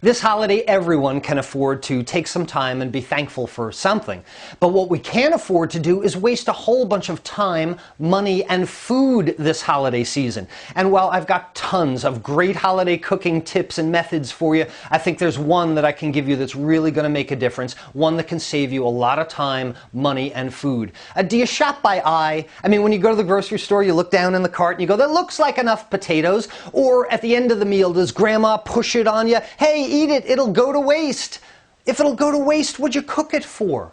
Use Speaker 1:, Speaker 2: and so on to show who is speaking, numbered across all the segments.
Speaker 1: This holiday, everyone can afford to take some time and be thankful for something. But what we can't afford to do is waste a whole bunch of time, money, and food this holiday season. And while I've got tons of great holiday cooking tips and methods for you, I think there's one that I can give you that's really going to make a difference, one that can save you a lot of time, money, and food. Do you shop by eye? I mean, when you go to the grocery store, you look down in the cart and you go, that looks like enough potatoes. Or at the end of the meal, does Grandma push it on you? Hey, eat it, it'll go to waste. If it'll go to waste, what'd you cook it for?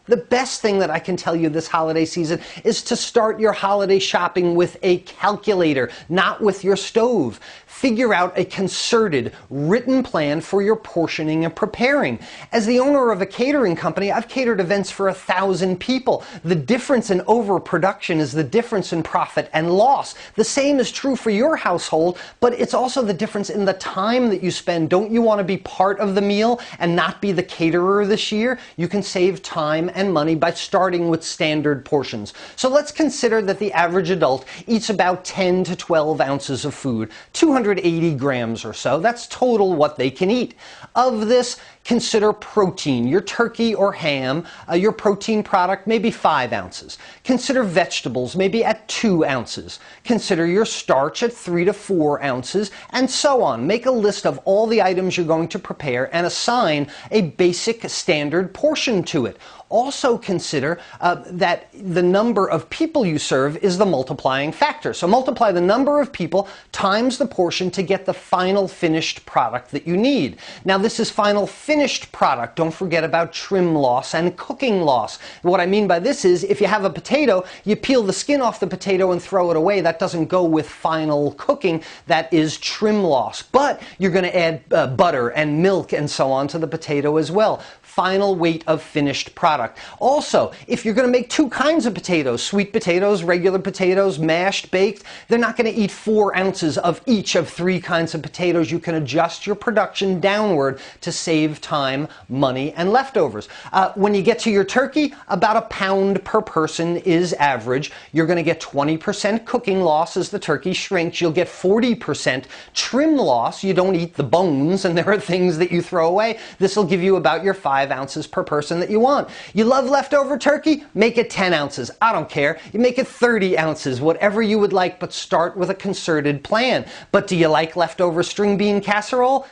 Speaker 1: The best thing that I can tell you this holiday season is to start your holiday shopping with a calculator, not with your stove. Figure out a concerted, written plan for your portioning and preparing. As the owner of a catering company, I've catered events for 1,000 people. The difference in overproduction is the difference in profit and loss. The same is true for your household, but it's also the difference in the time that you spend. Don't you want to be part of the meal and not be the caterer this year? You can save time and money by starting with standard portions. So let's consider that the average adult eats about 10 to 12 ounces of food, 280 grams or so. That's total what they can eat. Of this, consider protein, your turkey or ham, your protein product, maybe 5 ounces. Consider vegetables, maybe at 2 ounces. Consider your starch at 3 to 4 ounces, and so on. Make a list of all the items you're going to prepare and assign a basic standard portion to it. Also consider that the number of people you serve is the multiplying factor. So multiply the number of people times the portion to get the final finished product that you need. Now this is final finished product. Don't forget about trim loss and cooking loss. What I mean by this is if you have a potato, you peel the skin off the potato and throw it away. That doesn't go with final cooking. That is trim loss. But you're going to add butter and milk and so on to the potato as well. Final weight of finished product. Also, if you're going to make 2 kinds of potatoes, sweet potatoes, regular potatoes, mashed, baked, they're not going to eat 4 ounces of each of 3 kinds of potatoes. You can adjust your production downward to save time, money, and leftovers. When you get to your turkey, about 1 pound per person is average. You're going to get 20% cooking loss as the turkey shrinks. You'll get 40% trim loss. You don't eat the bones, and there are things that you throw away. This will give you about your 5 ounces per person that you want. You love leftover turkey? Make it 10 ounces. I don't care. You make it 30 ounces, whatever you would like, but start with a concerted plan. But do you like leftover string bean casserole?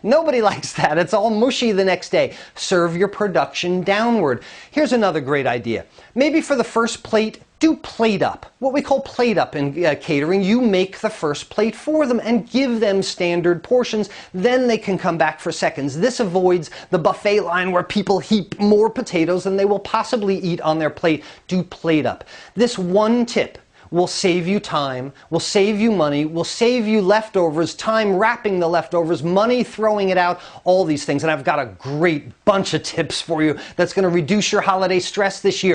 Speaker 1: Nobody likes that. It's all mushy the next day. Serve your production downward. Here's another great idea. Maybe for the first plate, do plate up. What we call plate up in catering. You make the first plate for them and give them standard portions. Then they can come back for seconds. This avoids the buffet line where people heap more potatoes than they will possibly eat on their plate. Do plate up. This one tip will save you time, will save you money, will save you leftovers, time wrapping the leftovers, money throwing it out, all these things. And I've got a great bunch of tips for you that's going to reduce your holiday stress this year.